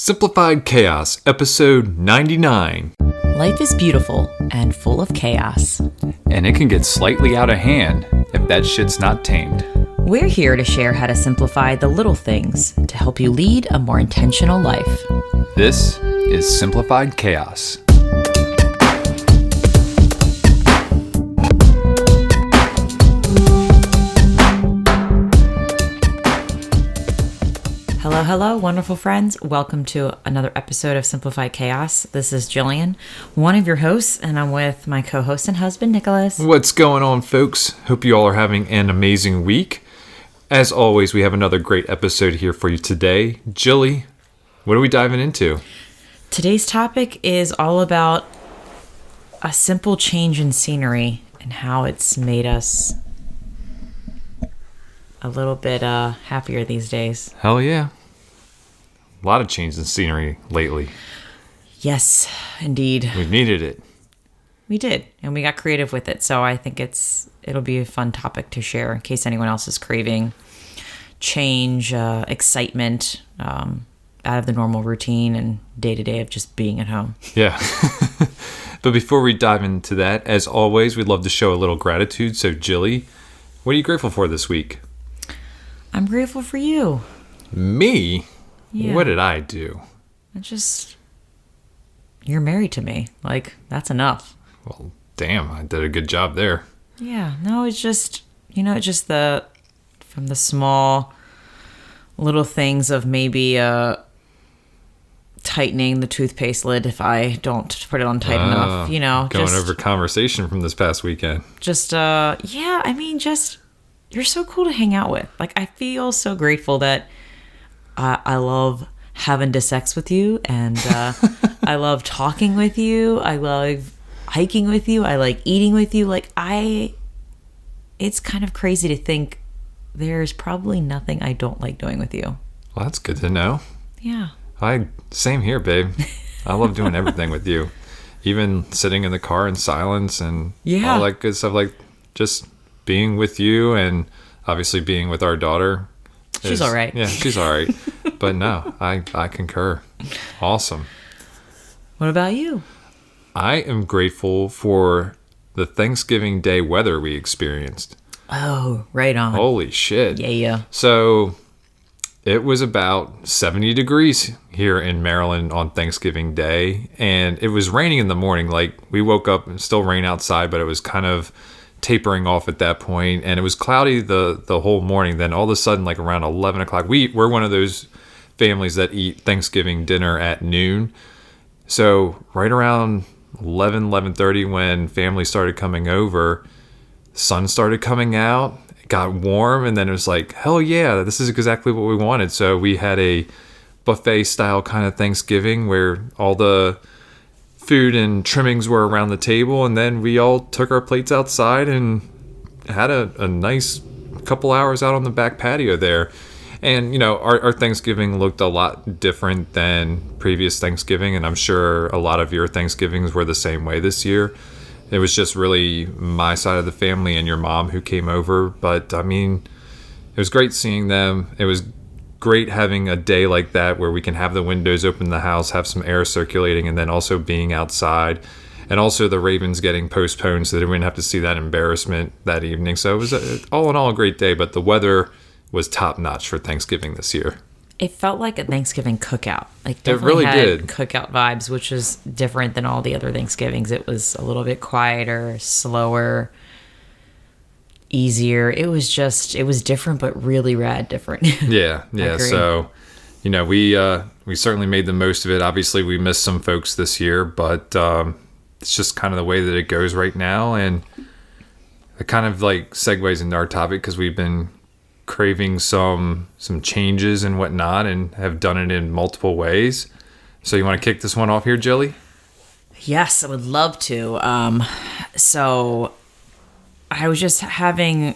Simplified Chaos, episode 99. Life is beautiful and full of chaos. And it can get slightly out of hand if that shit's not tamed. We're here to share how to simplify the little things to help you lead a more intentional life. This is Simplified Chaos. Hello, wonderful friends. Welcome to another episode of Simplified Chaos. This is Jillian, one of your hosts, and I'm with my co-host and husband, Nicholas. What's going on, folks? Hope you all are having an amazing week. As always, we have another great episode here for you today. Jilly, what are we diving into? Today's topic is all about a simple change in scenery and how it's made us a little bit happier these days. Hell yeah. A lot of change in scenery lately. Yes, indeed. We've needed it. We did, and we got creative with it. So I think it'll be a fun topic to share in case anyone else is craving change, excitement, out of the normal routine and day-to-day of just being at home. Yeah. But before we dive into that, as always, we'd love to show a little gratitude. So, Jilly, what are you grateful for this week? I'm grateful for you. Me? Yeah. What did I do? You're married to me. Like, that's enough. Well, damn, I did a good job there. Yeah, no, it's just from the small little things of maybe tightening the toothpaste lid if I don't put it on tight enough, Going over conversation from this past weekend. You're so cool to hang out with. Like, I feel so grateful that I love having sex with you, and I love talking with you. I love hiking with you. I like eating with you. It's kind of crazy to think there's probably nothing I don't like doing with you. Well, that's good to know. Yeah. Same here, babe. I love doing everything with you. Even sitting in the car in silence and all that good stuff. Like, just being with you and obviously being with our daughter. She's all right. Yeah, she's all right. But no, I concur. Awesome. What about you? I am grateful for the Thanksgiving Day weather we experienced. Oh, right on. Holy shit. Yeah. So it was about 70 degrees here in Maryland on Thanksgiving Day, and it was raining in the morning. Like, we woke up and still rain outside, but it was kind of tapering off at that point, and it was cloudy the whole morning. Then all of a sudden, like around 11 o'clock, we're one of those families that eat Thanksgiving dinner at noon. So right around 11:30, when family started coming over, the sun started coming out, it got warm, and then it was like, hell yeah, this is exactly what we wanted. So we had a buffet style kind of Thanksgiving where all the food and trimmings were around the table, and then we all took our plates outside and had a nice couple hours out on the back patio there. And our Thanksgiving looked a lot different than previous Thanksgiving, and I'm sure a lot of your Thanksgivings were the same way this year. It was just really my side of the family and your mom who came over, but I mean, it was great seeing them. It was great having a day like that where we can have the windows open in the house, have some air circulating, and then also being outside, and also the Ravens getting postponed so that we didn't have to see that embarrassment that evening. So it was all in all a great day, but the weather was top notch for Thanksgiving this year. It felt like a Thanksgiving cookout. Like, definitely had did. Cookout vibes, which is different than all the other Thanksgivings. It was a little bit quieter, slower, easier. It was different, but really rad different. Yeah. So, we certainly made the most of it. Obviously, we missed some folks this year, but it's just kind of the way that it goes right now. And it kind of like segues into our topic because we've been craving some changes and whatnot, and have done it in multiple ways. So you want to kick this one off here, Jilly? Yes, I would love to. So I was just having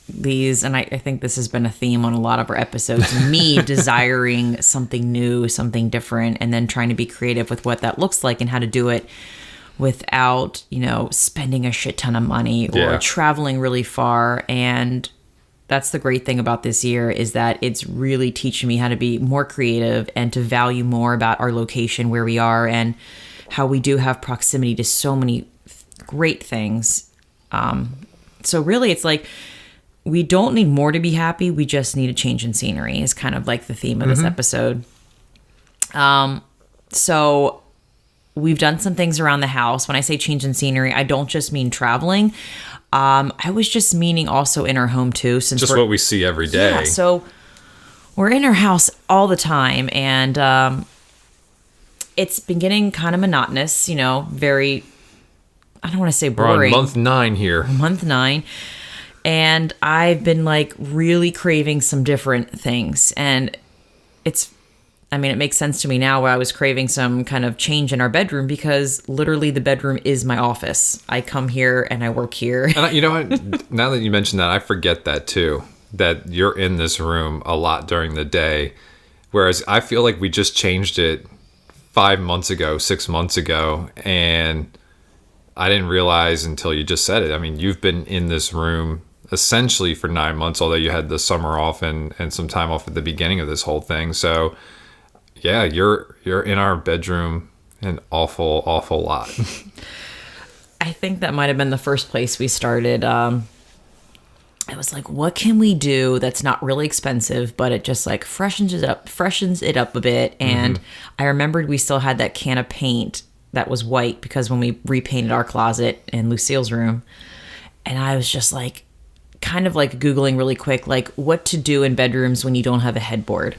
these, and I think this has been a theme on a lot of our episodes, me desiring something new, something different, and then trying to be creative with what that looks like and how to do it without, spending a shit ton of money or traveling really far. And that's the great thing about this year, is that it's really teaching me how to be more creative and to value more about our location, where we are, and how we do have proximity to so many great things. So really, it's like, we don't need more to be happy. We just need a change in scenery is kind of like the theme of this episode. So we've done some things around the house. When I say change in scenery, I don't just mean traveling. I was just meaning also in our home too. Since just what we see every day. Yeah, so we're in our house all the time, and it's been getting kind of monotonous, very, I don't want to say boring. We're on month 9 here. Month 9. And I've been like really craving some different things. And it makes sense to me now, where I was craving some kind of change in our bedroom, because literally the bedroom is my office. I come here and I work here. And you know what? Now that you mention that, I forget that too, that you're in this room a lot during the day. Whereas I feel like we just changed it 5 months ago, 6 months ago. And I didn't realize until you just said it. I mean, you've been in this room essentially for 9 months, although you had the summer off and some time off at the beginning of this whole thing. So yeah, you're in our bedroom an awful lot. I think that might have been the first place we started. I was like, what can we do that's not really expensive, but it just like freshens it up a bit. And I remembered we still had that can of paint that was white, because when we repainted our closet in Lucille's room, and I was just like, kind of like Googling really quick, like what to do in bedrooms when you don't have a headboard.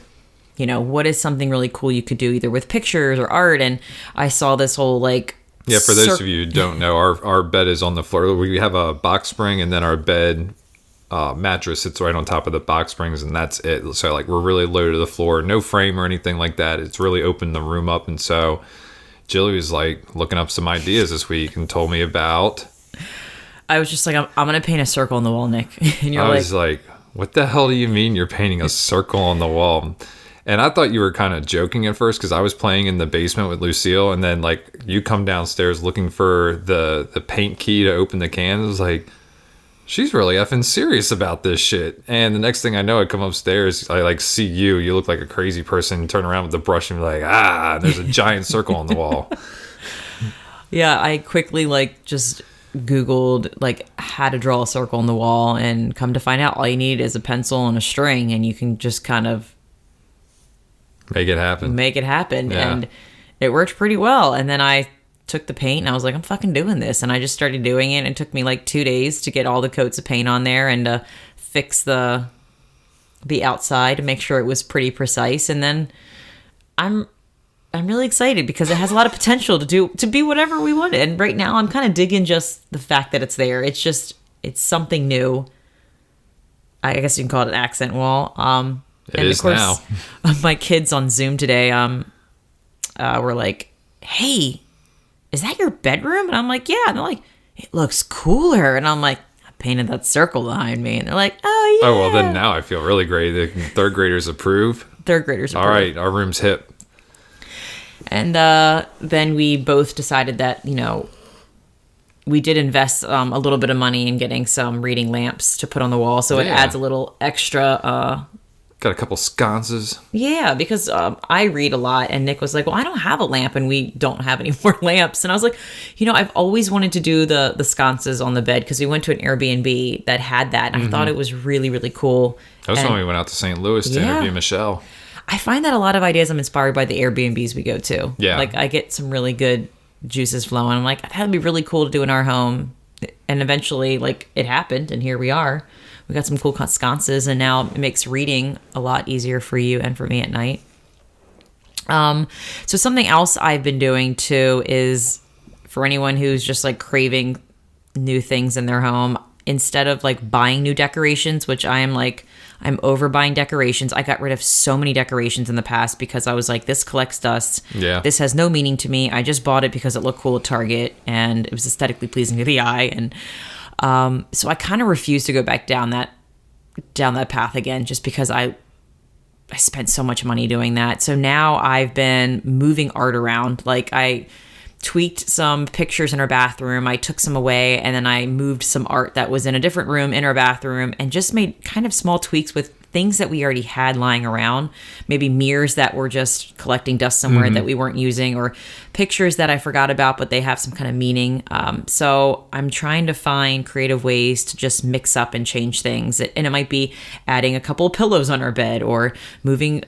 What is something really cool you could do either with pictures or art? And I saw this whole like... Yeah, for those of you who don't know, our bed is on the floor. We have a box spring, and then our bed mattress sits right on top of the box springs, and that's it. So like we're really low to the floor, no frame or anything like that. It's really opened the room up. And so Jilly was like looking up some ideas this week and told me about... I was just like, I'm going to paint a circle on the wall, Nick. And I was like, what the hell do you mean you're painting a circle on the wall? And I thought you were kind of joking at first, because I was playing in the basement with Lucille, and then like you come downstairs looking for the paint key to open the can. It was like, she's really effing serious about this shit. And the next thing I know, I come upstairs, I like see you look like a crazy person, turn around with the brush and be like, and there's a giant circle on the wall. Yeah, I quickly like just Googled like how to draw a circle on the wall, and come to find out all you need is a pencil and a string, and you can just kind of make it happen. Yeah. And it worked pretty well. And then I took the paint and I was like, I'm fucking doing this. And I just started doing it. It took me like 2 days to get all the coats of paint on there and to fix the outside to make sure it was pretty precise. And then I'm really excited, because it has a lot of potential to be whatever we want. And right now I'm kind of digging just the fact that it's there. It's something new. I guess you can call it an accent wall. It is now. My kids on Zoom today were like, hey, is that your bedroom? And I'm like, yeah. And they're like, it looks cooler. And I'm like, I painted that circle behind me. And they're like, oh, yeah. Oh, well, then now I feel really great. The third graders approve. All right, our room's hip. And then we both decided that, we did invest a little bit of money in getting some reading lamps to put on the wall. So it adds a little extra... Got a couple sconces. Yeah, because I read a lot, and Nick was like, well, I don't have a lamp, and we don't have any more lamps. And I was like, I've always wanted to do the sconces on the bed, because we went to an Airbnb that had that, and I thought it was really, really cool. That was when we went out to St. Louis to interview Michelle. I find that a lot of ideas I'm inspired by the Airbnbs we go to. Yeah. Like, I get some really good juices flowing. I'm like, that'd be really cool to do in our home. And eventually, like, it happened, and here we are. We got some cool sconces, and now it makes reading a lot easier for you and for me at night. So something else I've been doing too is, for anyone who's just like craving new things in their home, instead of like buying new decorations, which I'm over buying decorations. I got rid of so many decorations in the past because I was like, this collects dust. Yeah. This has no meaning to me. I just bought it because it looked cool at Target and it was aesthetically pleasing to the eye. And so I kind of refuse to go back down that path again, just because I spent so much money doing that. So now I've been moving art around. Like tweaked some pictures in our bathroom. I took some away, and then I moved some art that was in a different room in our bathroom, and just made kind of small tweaks with things that we already had lying around. Maybe mirrors that were just collecting dust somewhere that we weren't using, or pictures that I forgot about, but they have some kind of meaning. So I'm trying to find creative ways to just mix up and change things. And it might be adding a couple of pillows on our bed, or moving,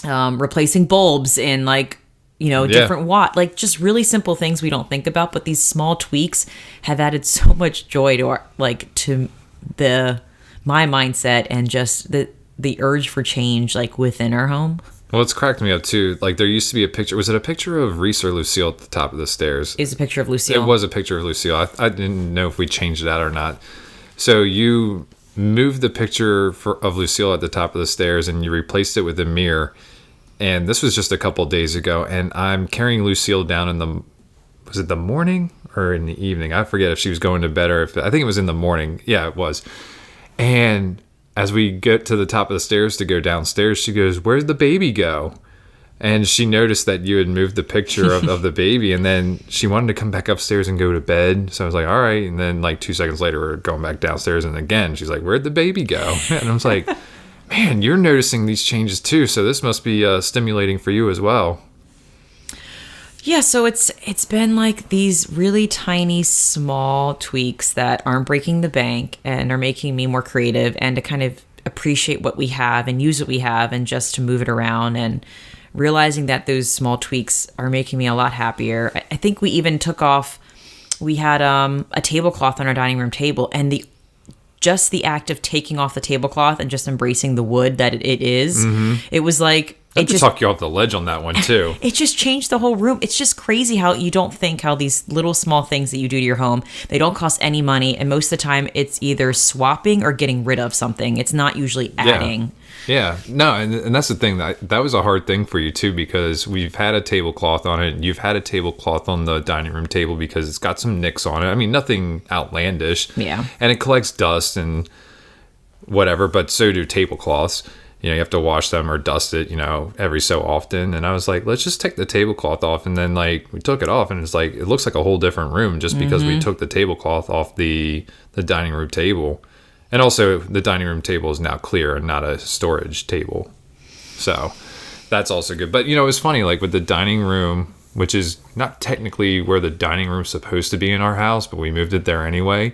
replacing bulbs in different like just really simple things we don't think about, but these small tweaks have added so much joy to my mindset, and just the urge for change within our home. Well, it's cracked me up too. Like, there used to be a picture. Was it a picture of Reese or Lucille at the top of the stairs? It's a picture of Lucille. It was a picture of Lucille. I didn't know if we changed it out or not. So you moved the picture of Lucille at the top of the stairs, and you replaced it with a mirror. And this was just a couple days ago, and I'm carrying Lucille down was it the morning or in the evening? I forget if she was going to bed or I think it was in the morning. Yeah, it was. And as we get to the top of the stairs to go downstairs, she goes, "Where'd the baby go?" And she noticed that you had moved the picture of the baby, and then she wanted to come back upstairs and go to bed. So I was like, all right. And then 2 seconds later, we're going back downstairs, and again, she's like, "Where'd the baby go?" And I was like, man, you're noticing these changes too. So this must be stimulating for you as well. Yeah, so it's been these really tiny, small tweaks that aren't breaking the bank and are making me more creative, and to kind of appreciate what we have and use what we have, and just to move it around, and realizing that those small tweaks are making me a lot happier. I think we even we had a tablecloth on our dining room table, and just the act of taking off the tablecloth and just embracing the wood that it is, it was like... I have to talk you off the ledge on that one too. It just changed the whole room. It's just crazy how you don't think how these little small things that you do to your home, they don't cost any money. And most of the time it's either swapping or getting rid of something. It's not usually adding. Yeah. No, and that's the thing. That was a hard thing for you too, because we've had a tablecloth on it, and you've had a tablecloth on the dining room table because it's got some nicks on it. I mean, nothing outlandish. Yeah. And it collects dust and whatever, but so do tablecloths. You have to wash them or dust it, every so often. And I was like, let's just take the tablecloth off. And then we took it off, and it's it looks like a whole different room just because we took the tablecloth off the dining room table. And also the dining room table is now clear and not a storage table. So that's also good. But, it was funny, with the dining room, which is not technically where the dining room's supposed to be in our house, but we moved it there anyway.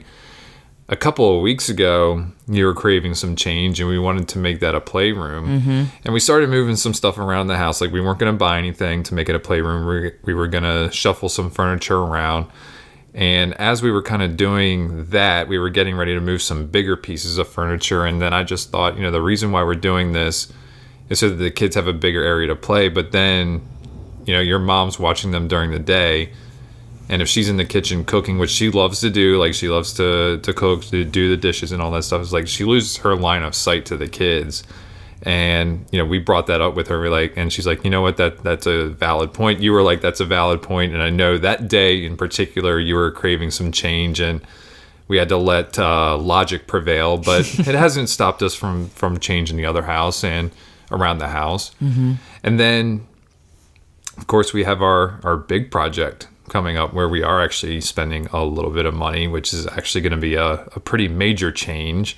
A couple of weeks ago, you were craving some change, and we wanted to make that a playroom. And we started moving some stuff around the house. We weren't going to buy anything to make it a playroom. We were going to shuffle some furniture around. And as we were kind of doing that, we were getting ready to move some bigger pieces of furniture. And then I just thought, the reason why we're doing this is so that the kids have a bigger area to play. But then, your mom's watching them during the day. And if she's in the kitchen cooking, which she loves to do, she loves to cook, to do the dishes and all that stuff, it's she loses her line of sight to the kids. And, we brought that up with her. And she's like, you know what, that's a valid point. You were like, that's a valid point. And I know that day in particular, you were craving some change, and we had to let logic prevail. But it hasn't stopped us from changing the other house and around the house. And then, of course, we have our big project coming up, where we are actually spending a little bit of money, which is actually going to be a pretty major change,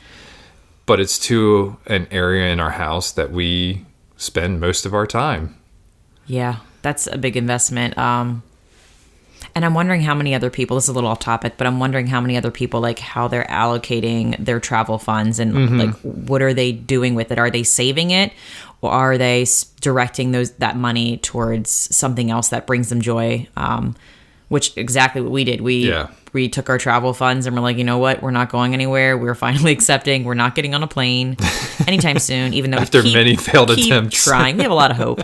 but it's to an area in our house that we spend most of our time. Yeah, that's a big investment. And I'm wondering how many other people, this is a little off topic, but I'm wondering how many other people, how they're allocating their travel funds, and what are they doing with it? Are they saving it, or are they directing that money towards something else that brings them joy? Which exactly what we did. We took our travel funds, and we're like, you know what? We're not going anywhere. We're finally accepting. We're not getting on a plane anytime soon, even though after many failed attempts. Trying. We have a lot of hope.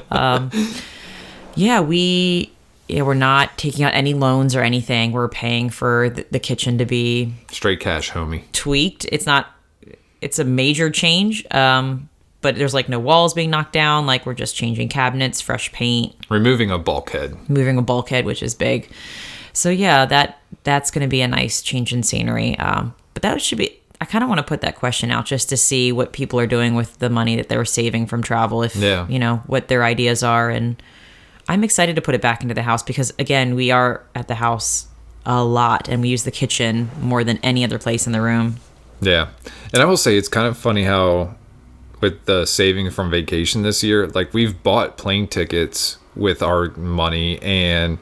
We're not taking out any loans or anything. We're paying for the kitchen to be straight cash, homie. Tweaked. It's a major change. But there's no walls being knocked down. We're just changing cabinets, fresh paint. Removing a bulkhead. Which is big. So yeah, that's going to be a nice change in scenery. But that should be, I kind of want to put that question out just to see what people are doing with the money that they're saving from travel. What their ideas are. And I'm excited to put it back into the house because, again, we are at the house a lot and we use the kitchen more than any other place in the room. Yeah. And I will say it's kind of funny how with the saving from vacation this year, like we've bought plane tickets with our money and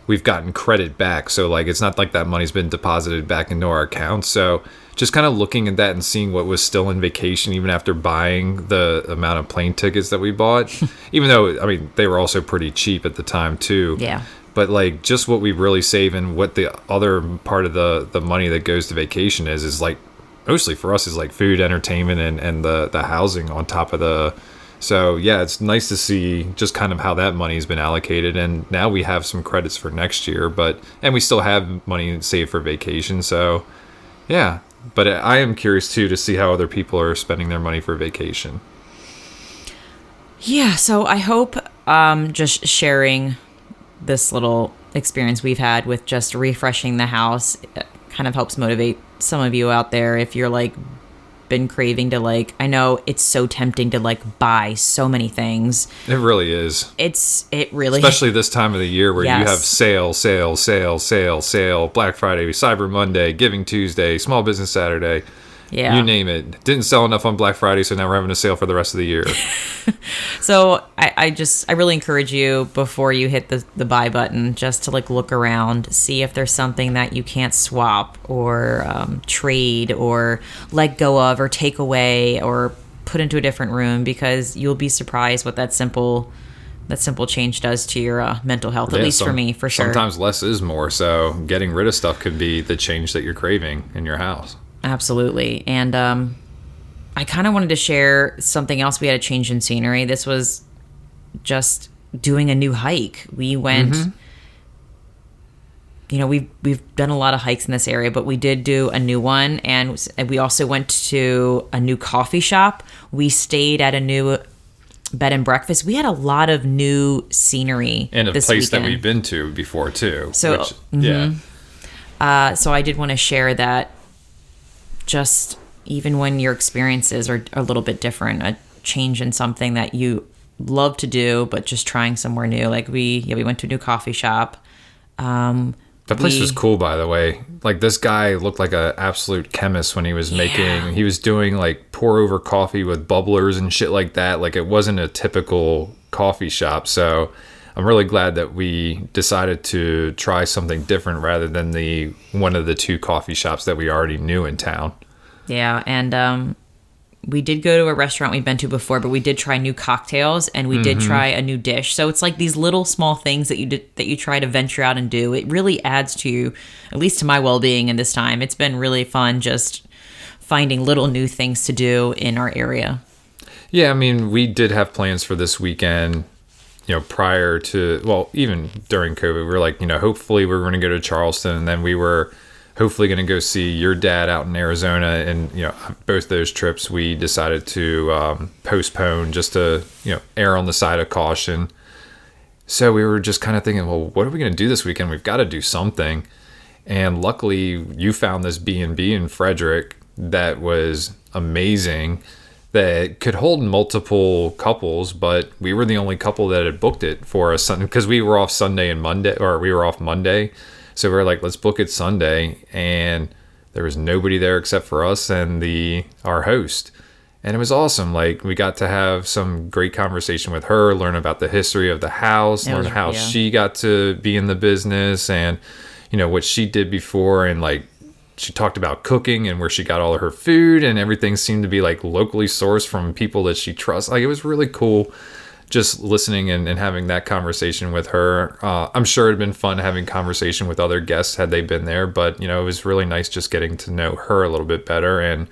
we've gotten credit back. So like it's not like that money's been deposited back into our account. So just kind of looking at that and seeing what was still in vacation even after buying the amount of plane tickets that we bought, even though I mean they were also pretty cheap at the time too. Yeah. But like just what we really save and what the other part of the money that goes to vacation is like mostly for us is like food, entertainment, and the housing on top of the. So yeah, it's nice to see just kind of how that money has been allocated, and now we have some credits for next year, and we still have money saved for vacation. So yeah, but I am curious too to see how other people are spending their money for vacation. Yeah, so I hope just sharing this little experience we've had with just refreshing the house kind of helps motivate some of you out there if you're like been craving to like, I know it's so tempting to like buy so many things. It really is. It really, especially this time of the year where yes. you have sale, Black Friday, Cyber Monday, Giving Tuesday, Small Business Saturday. Yeah. You name it. Didn't sell enough on Black Friday, so now we're having a sale for the rest of the year. So I really encourage you before you hit the buy button just to like look around, see if there's something that you can't swap or trade or let go of or take away or put into a different room, because you'll be surprised what that simple change does to your mental health, at least for me, for sure. Sometimes less is more, so getting rid of stuff could be the change that you're craving in your house. Absolutely. And I kind of wanted to share something else. We had a change in scenery. This was just doing a new hike. We went, we've done a lot of hikes in this area, but we did do a new one. And we also went to a new coffee shop. We stayed at a new bed and breakfast. We had a lot of new scenery. And a this place weekend that we've been to before too. So, yeah. So I did want to share that. Just even when your experiences are a little bit different, a change in something that you love to do, but just trying somewhere new. Like we went to a new coffee shop. The place was cool, by the way. Like this guy looked like an absolute chemist when he was he was doing like pour over coffee with bubblers and shit like that. Like it wasn't a typical coffee shop. So I'm really glad that we decided to try something different rather than one of the two coffee shops that we already knew in town. Yeah, and we did go to a restaurant we've been to before, but we did try new cocktails and we did try a new dish. So it's like these little small things that you try to venture out and do. It really adds to you, at least to my well-being in this time. It's been really fun just finding little new things to do in our area. Yeah, I mean, we did have plans for this weekend. Prior to, well, even during COVID, we were like, hopefully we're going to go to Charleston, and then we were hopefully going to go see your dad out in Arizona. And, both those trips we decided to postpone just to, err on the side of caution. So we were just kind of thinking, well, what are we going to do this weekend? We've got to do something. And luckily you found this B&B in Frederick that was amazing, that could hold multiple couples, but we were the only couple that had booked it for a Sunday, because we were off Sunday and Monday, or we were off Monday. So we were like, let's book it Sunday. And there was nobody there except for us and our host. And it was awesome. Like we got to have some great conversation with her, learn about the history of the house, learn how she got to be in the business and, what she did before. And like, she talked about cooking and where she got all of her food, and everything seemed to be like locally sourced from people that she trusts. Like it was really cool just listening and having that conversation with her. I'm sure it'd been fun having conversation with other guests had they been there, but it was really nice just getting to know her a little bit better. And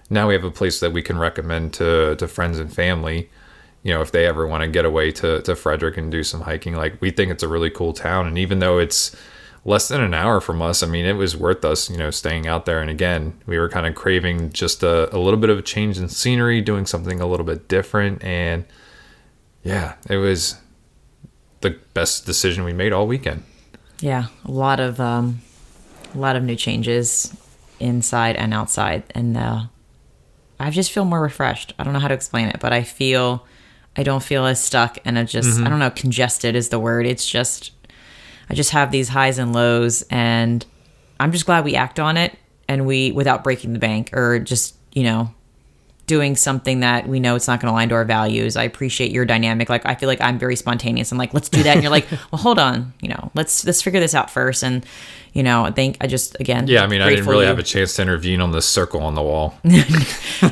now we have a place that we can recommend to friends and family, if they ever want to get away to Frederick and do some hiking. Like we think it's a really cool town, and even though it's less than an hour from us, I mean, it was worth us, staying out there. And again, we were kind of craving just a little bit of a change in scenery, doing something a little bit different. And yeah, it was the best decision we made all weekend. Yeah, a lot of new changes inside and outside, and I just feel more refreshed. I don't know how to explain it, but I feel I don't feel as stuck, and I don't know, congested is the word. It's just, I just have these highs and lows, and I'm just glad we act on it, and without breaking the bank or just, doing something that we know it's not going to align to our values. I appreciate your dynamic. Like, I feel like I'm very spontaneous. I'm like, let's do that. And you're like, well, hold on, let's figure this out first. And, I think I just, again, yeah, I mean, I didn't really have a chance to intervene on this circle on the wall.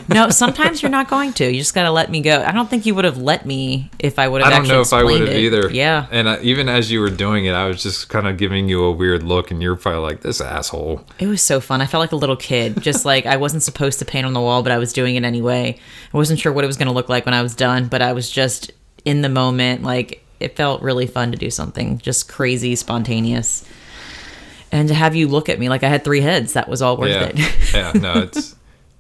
No, sometimes you're not going to. You just got to let me go. I don't think you would have let me if I would have actually explained it. I don't know if I would have either. Yeah. And even as you were doing it, I was just kind of giving you a weird look, and you're probably like, this asshole. It was so fun. I felt like a little kid. Just like I wasn't supposed to paint on the wall, but I was doing it anyway. I wasn't sure what it was going to look like when I was done, but I was just in the moment. Like, it felt really fun to do something just crazy, spontaneous. And to have you look at me like I had 3 heads, that was all worth it. Yeah, no,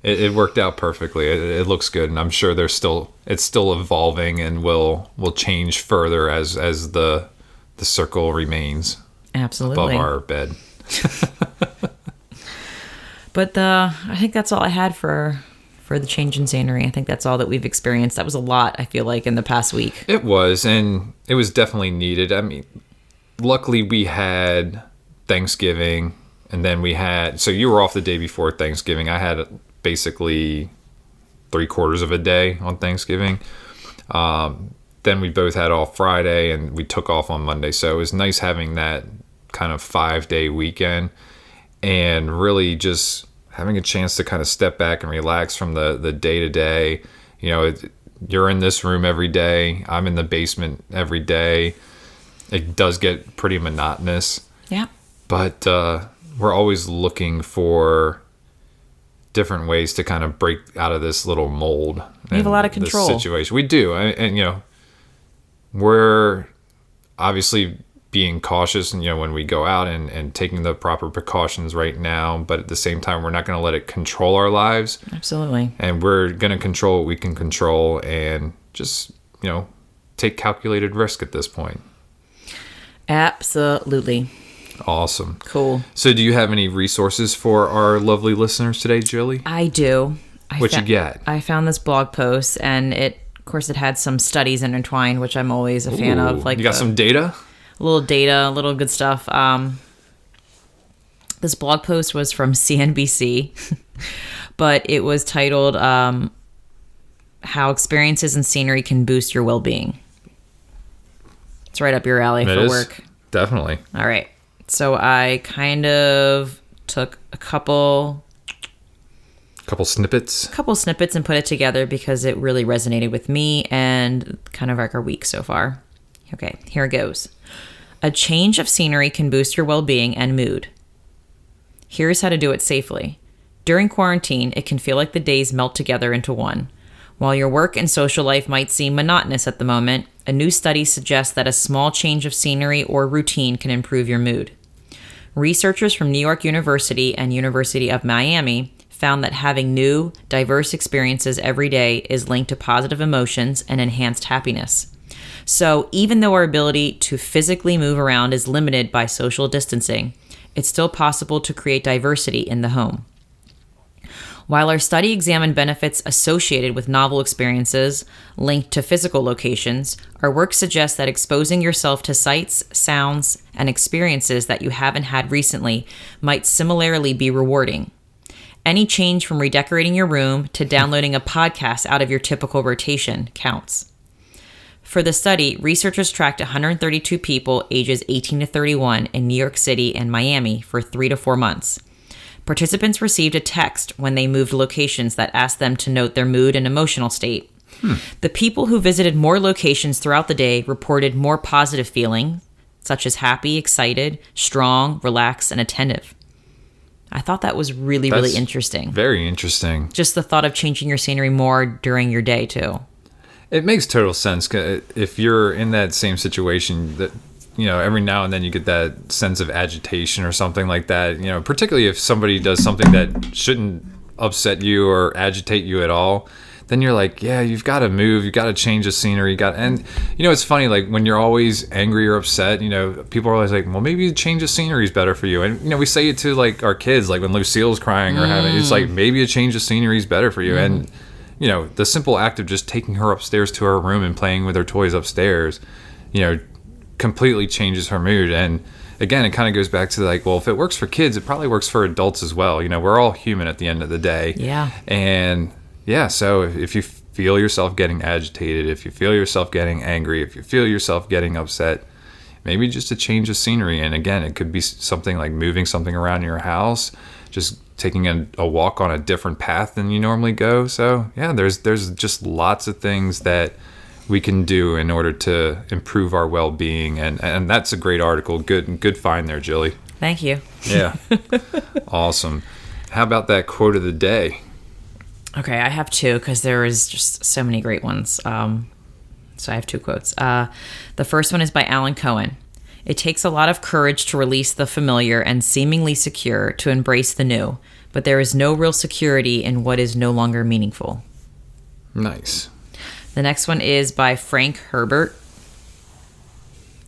it worked out perfectly. It looks good, and I'm sure it's still evolving and will change further as the circle remains absolutely above our bed. But I think that's all I had for the change in scenery. I think that's all that we've experienced. That was a lot, I feel like, in the past week. It was, and it was definitely needed. I mean, luckily we had Thanksgiving, and then so you were off the day before Thanksgiving. I had basically 3/4 of a day on Thanksgiving. Then we both had off Friday, and we took off on Monday. So it was nice having that kind of 5-day weekend, and really just having a chance to kind of step back and relax from the day-to-day. You're in this room every day. I'm in the basement every day. It does get pretty monotonous. Yeah. But we're always looking for different ways to kind of break out of this little mold. We have a lot of control. Situation. We do. And we're obviously being cautious, and when we go out and taking the proper precautions right now, but at the same time, we're not going to let it control our lives. Absolutely. And we're going to control what we can control, and just, take calculated risk at this point. Absolutely. Awesome. Cool. So do you have any resources for our lovely listeners today, Julie? I do. What'd you get? I found this blog post, and it had some studies intertwined, which I'm always a fan of. Like, you got some data? A little data, a little good stuff. This blog post was from CNBC, but it was titled How Experiences and Scenery Can Boost Your Well-Being. It's right up your alley for work. Definitely. All right. So I kind of took a couple snippets and put it together because it really resonated with me and kind of like our week so far. Okay, here it goes. A change of scenery can boost your well-being and mood. Here's how to do it safely. During quarantine, it can feel like the days melt together into one. While your work and social life might seem monotonous at the moment, a new study suggests that a small change of scenery or routine can improve your mood. Researchers from New York University and University of Miami found that having new, diverse experiences every day is linked to positive emotions and enhanced happiness. So even though our ability to physically move around is limited by social distancing, it's still possible to create diversity in the home. While our study examined benefits associated with novel experiences linked to physical locations, our work suggests that exposing yourself to sights, sounds, and experiences that you haven't had recently might similarly be rewarding. Any change from redecorating your room to downloading a podcast out of your typical rotation counts. For the study, researchers tracked 132 people ages 18 to 31 in New York City and Miami for 3 to 4 months. Participants received a text when they moved locations that asked them to note their mood and emotional state. The people who visited more locations throughout the day reported more positive feelings, such as happy, excited, strong, relaxed, and attentive. I thought that was really interesting. Very interesting. Just the thought of changing your scenery more during your day, too. It makes total sense. If you're in that same situation, that every now and then you get that sense of agitation or something like that, particularly if somebody does something that shouldn't upset you or agitate you at all, then you're like, yeah, you've got to move, you've got to change the scenery, and it's funny, like when you're always angry or upset, people are always like, well, maybe change of scenery is better for you, and we say it to like our kids, like when Lucille's crying or having, it's like maybe a change of scenery is better for you, and the simple act of just taking her upstairs to her room and playing with her toys upstairs, completely changes her mood. And again, it kind of goes back to like, well, if it works for kids, it probably works for adults as well. We're all human at the end of the day. Yeah. And yeah, so if you feel yourself getting agitated, if you feel yourself getting angry, if you feel yourself getting upset, maybe just a change of scenery. And again, it could be something like moving something around your house, just taking a walk on a different path than you normally go. So yeah, there's just lots of things that we can do in order to improve our well-being. And that's a great article. Good find there, Jilly. Thank you. Yeah. Awesome. How about that quote of the day? Okay, I have two because there is just so many great ones. So I have two quotes. The first one is by Alan Cohen. It takes a lot of courage to release the familiar and seemingly secure to embrace the new, but there is no real security in what is no longer meaningful. Nice. The next one is by Frank Herbert.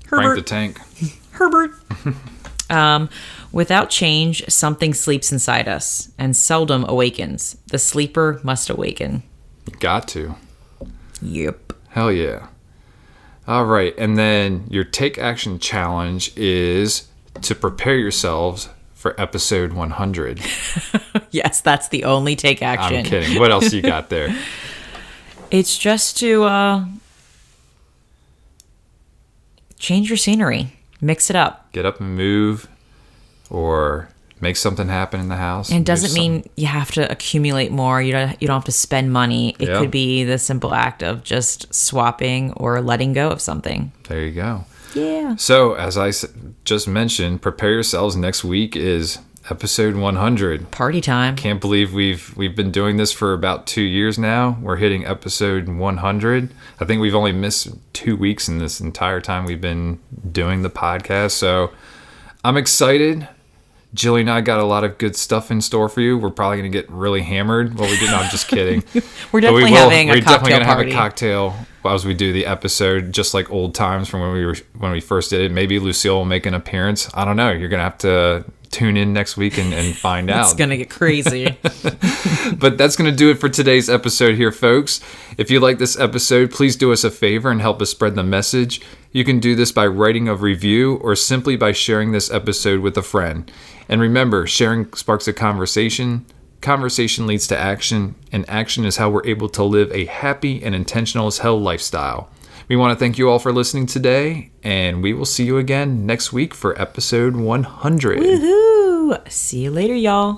Frank the Tank. Herbert. Without change, something sleeps inside us and seldom awakens. The sleeper must awaken. Got to. Yep. Hell yeah. All right. And then your take action challenge is to prepare yourselves for episode 100. Yes, that's the only take action. I'm kidding. What else you got there? It's just to change your scenery. Mix it up. Get up and move, or make something happen in the house. And it doesn't mean you have to accumulate more. You don't have to spend money. It could be the simple act of just swapping or letting go of something. There you go. Yeah. So, as I just mentioned, prepare yourselves. Next week is episode 100. Party time. Can't believe we've been doing this for about 2 years now. We're hitting episode 100. I think we've only missed 2 weeks in this entire time we've been doing the podcast. So I'm excited. Jilly and I got a lot of good stuff in store for you. We're probably going to get really hammered. Well, we did not. I'm just kidding. We're definitely having a cocktail party. We're definitely going to have a cocktail as we do the episode, just like old times from when we first did it. Maybe Lucille will make an appearance. I don't know. You're going to have to tune in next week and find out. It's going to get crazy. But that's going to do it for today's episode here, folks. If you like this episode, please do us a favor and help us spread the message. You can do this by writing a review or simply by sharing this episode with a friend. And remember, sharing sparks a conversation. Conversation leads to action, and action is how we're able to live a happy and intentional as hell lifestyle. We want to thank you all for listening today, and we will see you again next week for episode 100. Woohoo! See you later, y'all.